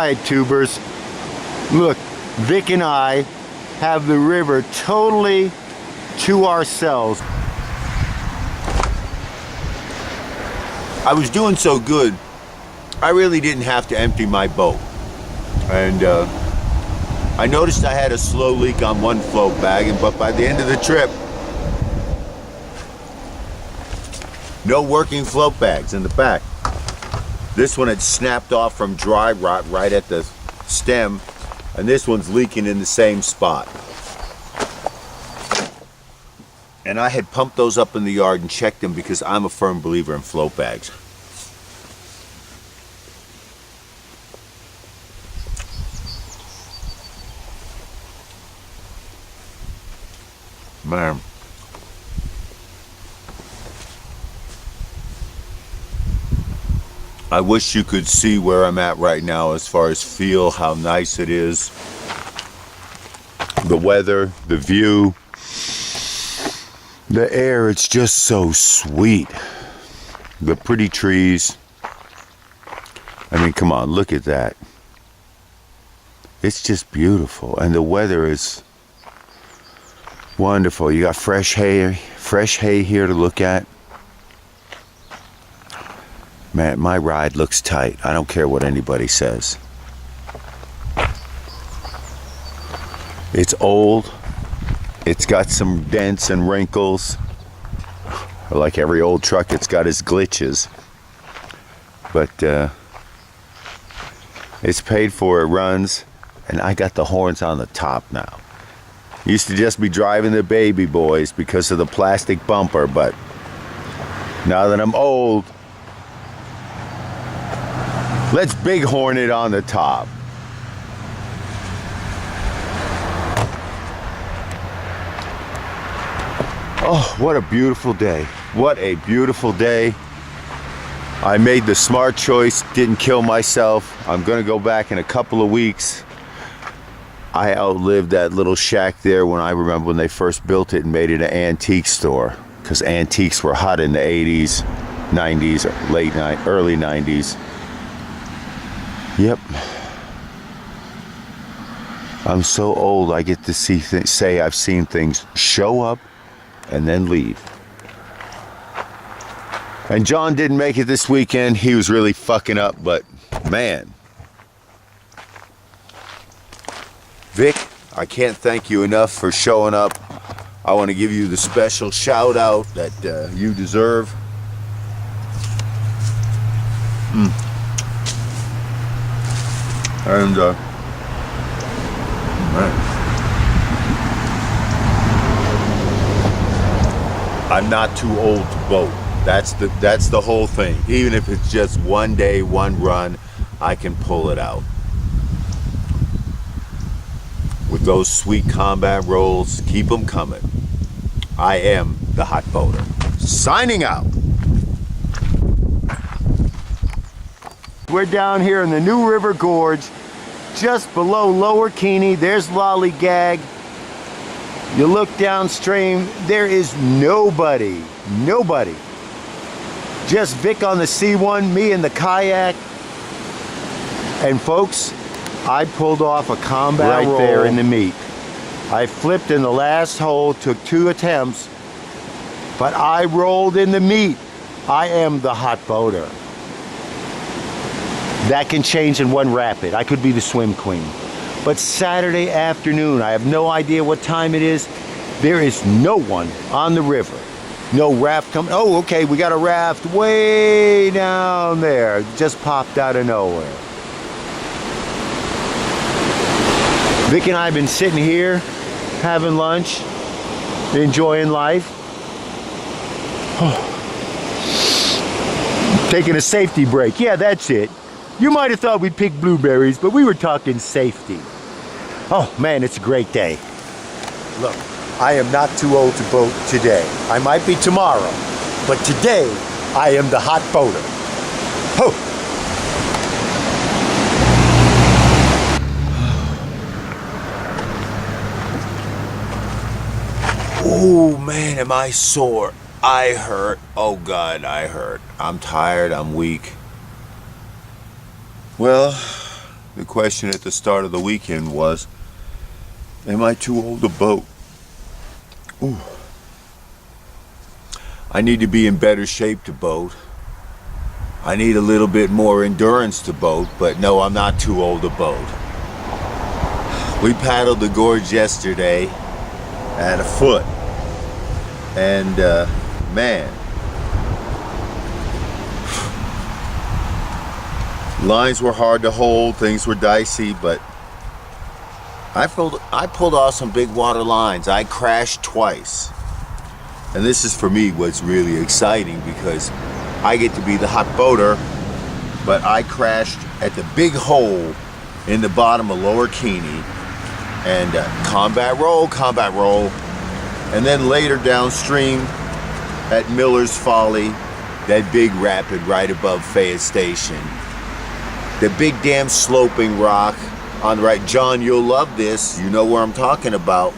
Alright, tubers. Look, Vic and I have the river totally to ourselves. I was doing so good, I really didn't have to empty my boat. And I noticed I had a slow leak on one float bag, but by the end of the trip, no working float bags in the back. This one had snapped off from dry rot right at the stem, and this one's leaking in the same spot. And I had pumped those up in the yard and checked them because I'm a firm believer in float bags. Man. I wish you could see where I'm at right now as far as feel how nice it is. The weather, the view, the air, it's just so sweet. The pretty trees. I mean, come on, look at that. It's just beautiful. And the weather is wonderful. You got fresh hay here to look at. Man, my ride looks tight. I don't care what anybody says. It's old. It's got some dents and wrinkles. Like every old truck, it's got its glitches. But it's paid for, it runs, and I got the horns on the top now. Used to just be driving the baby boys because of the plastic bumper, but now that I'm old, let's bighorn it on the top. Oh, what a beautiful day. What a beautiful day. I made the smart choice, didn't kill myself. I'm gonna go back in a couple of weeks. I outlived that little shack there when I remember when they first built it and made it an antique store, because antiques were hot in the 80s, 90s, or early 90s. Yep. I'm so old I get to say I've seen things show up and then leave. And John didn't make it this weekend. He was really fucking up, but man. Vic, I can't thank you enough for showing up. I want to give you the special shout out that you deserve. And man, I'm not too old to boat. That's the whole thing. Even if it's just one day, one run, I can pull it out. With those sweet combat rolls, keep them coming. I am the Hot Boater. Signing out. We're down here in the New River Gorge, just below Lower Keeney. There's Lollygag. You look downstream, there is nobody. Just Vic on the C1, me in the kayak. And folks, I pulled off a combat roll right there in the meat. I flipped in the last hole, took 2 attempts, but I rolled in the meat. I am the Hot Boater. That can change in one rapid. I could be the swim queen. But Saturday afternoon, I have no idea what time it is. There is no one on the river. No raft coming. Oh, okay, we got a raft way down there. Just popped out of nowhere. Vic and I have been sitting here, having lunch, enjoying life. Taking a safety break. Yeah, that's it. You might have thought we'd pick blueberries, but we were talking safety. Oh man, it's a great day. Look, I am not too old to boat today. I might be tomorrow, but today I am the Hot Boater. Ho! Oh man, am I sore. I hurt. Oh God, I hurt. I'm tired, I'm weak. Well, The question at the start of the weekend was, am I too old to boat? Ooh. I need to be in better shape to boat. I need a little bit more endurance to boat, but no, I'm not too old to boat. We paddled the gorge yesterday at a foot, and man, lines were hard to hold, things were dicey, but I pulled off some big water lines. I crashed twice, and this is for me what's really exciting, because I get to be the hot boater, but I crashed at the big hole in the bottom of Lower Keeney, and combat roll, and then later downstream at Miller's Folly, that big rapid right above Fayette Station, the big damn sloping rock on the right. John, you'll love this, you know where I'm talking about.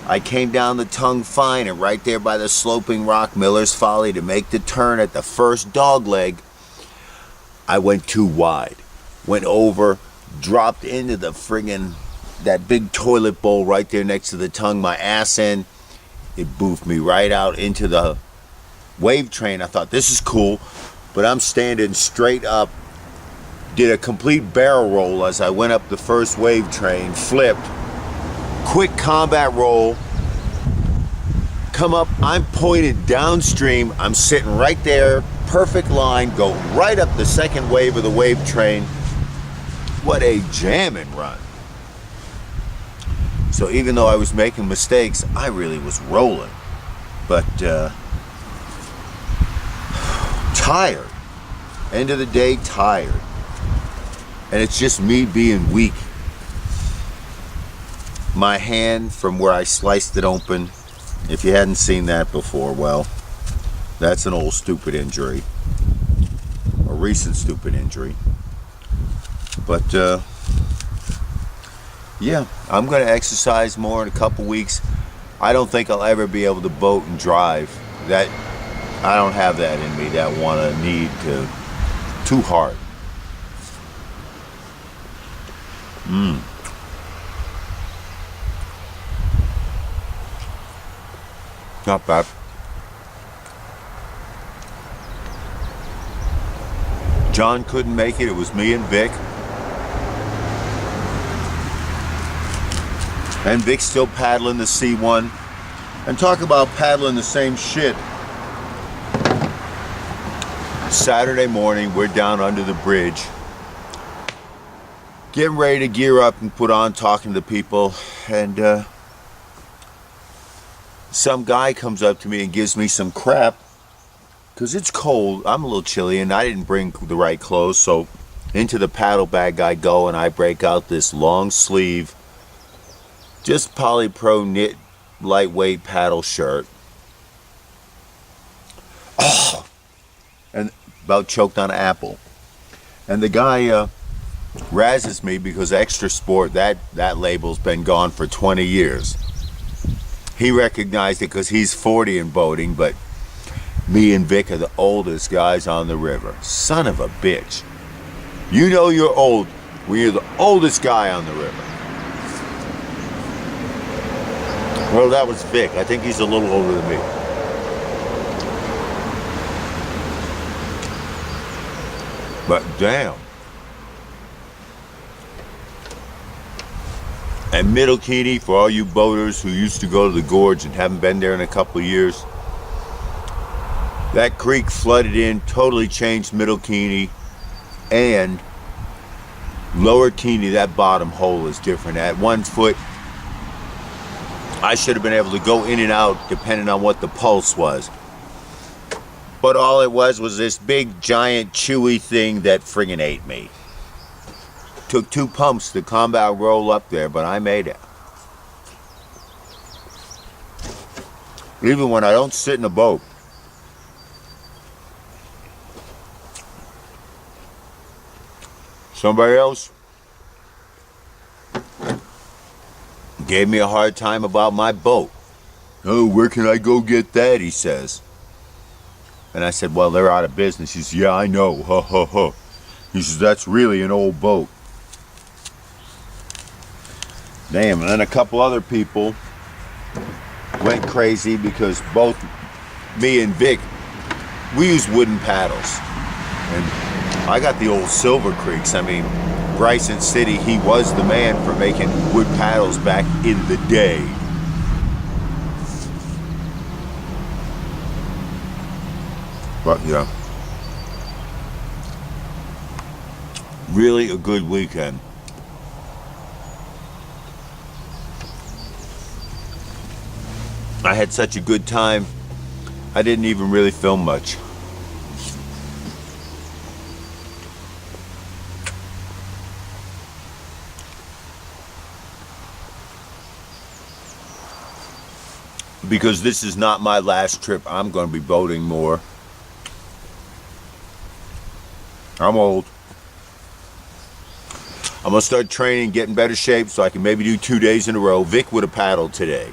I came down the tongue fine, and right there by the sloping rock, Miller's Folly, to make the turn at the first dog leg, I went too wide, went over, dropped into the friggin' that big toilet bowl right there next to the tongue, my ass end. It boofed me right out into the wave train. I thought, this is cool, but I'm standing straight up, did a complete barrel roll as I went up the first wave train, flipped, quick combat roll, come up, I'm pointed downstream, I'm sitting right there, perfect line, go right up the second wave of the wave train. What a jamming run. So even though I was making mistakes, I really was rolling. But tired. End of the day, tired. And it's just me being weak. My hand from where I sliced it open, if you hadn't seen that before, well, that's an old stupid injury. A recent stupid injury. But yeah, I'm going to exercise more in a couple weeks. I don't think I'll ever be able to boat and drive. That I don't have that in me, that need to, too hard. Not bad. John couldn't make it. It was me and Vic. And Vic's still paddling the C1. And talk about paddling the same shit. Saturday morning, we're down under the bridge, getting ready to gear up and put on, talking to people, and some guy comes up to me and gives me some crap because it's cold. I'm a little chilly and I didn't bring the right clothes, so into the paddle bag I go, and I break out this long sleeve, just polypro knit lightweight paddle shirt. Oh, and about choked on an apple. And the guy razzes me because Extra Sport, that label's been gone for 20 years. He recognized it because he's 40 in boating, but me and Vic are the oldest guys on the river. Son of a bitch. You know you're old when you're the oldest guy on the river. Well, that was Vic. I think he's a little older than me. But damn. And Middle Keeney, for all you boaters who used to go to the gorge and haven't been there in a couple of years, that creek flooded in, totally changed Middle Keeney, and Lower Keeney, that bottom hole is different. At 1 foot, I should have been able to go in and out depending on what the pulse was. But all it was this big, giant, chewy thing that friggin' ate me. Took 2 pumps to combat roll up there, but I made it. Even when I don't sit in a boat. Somebody else gave me a hard time about my boat. Oh, where can I go get that, he says. And I said, well, they're out of business. He says, yeah, I know, ha ha ha. He says, that's really an old boat. Damn, and then a couple other people went crazy because both me and Vic, we use wooden paddles. And I got the old Silver Creeks. I mean, Bryson City, he was the man for making wood paddles back in the day. But yeah, really a good weekend. I had such a good time, I didn't even really film much. Because this is not my last trip, I'm going to be boating more. I'm old. I'm going to start training, get in better shape so I can maybe do 2 days in a row. Vic would have paddled today.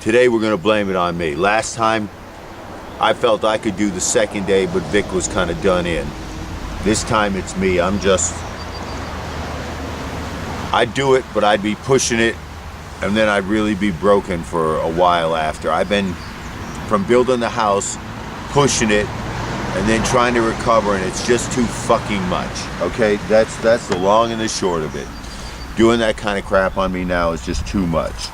Today we're going to blame it on me. Last time I felt I could do the second day, but Vic was kind of done in. This time it's me. I'd do it, but I'd be pushing it, and then I'd really be broken for a while after. I've been from building the house, pushing it, and then trying to recover, and it's just too fucking much. Okay, that's the long and the short of it. Doing that kind of crap on me now is just too much.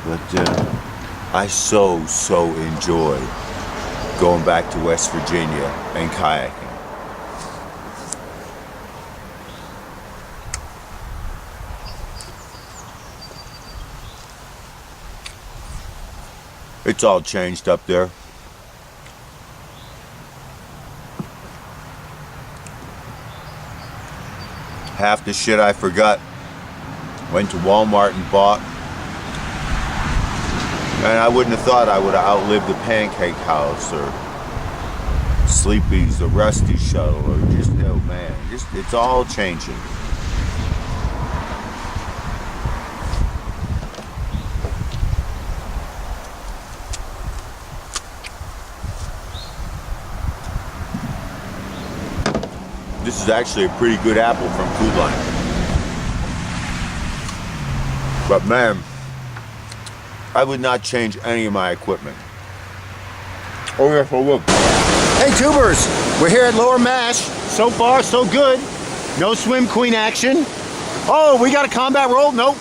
But I so enjoy going back to West Virginia and kayaking. It's all changed up there. Half the shit I forgot. Went to Walmart and bought. And I wouldn't have thought I would have outlived the Pancake House or Sleepy's, the Rusty Shuttle, or just, oh man, it's all changing. This is actually a pretty good apple from Food Line. But man, I would not change any of my equipment. Oh yeah, so look. Hey tubers, we're here at Lower Mash. So far, so good. No swim queen action. Oh, we got a combat roll? Nope.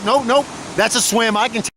That's a swim, I can tell.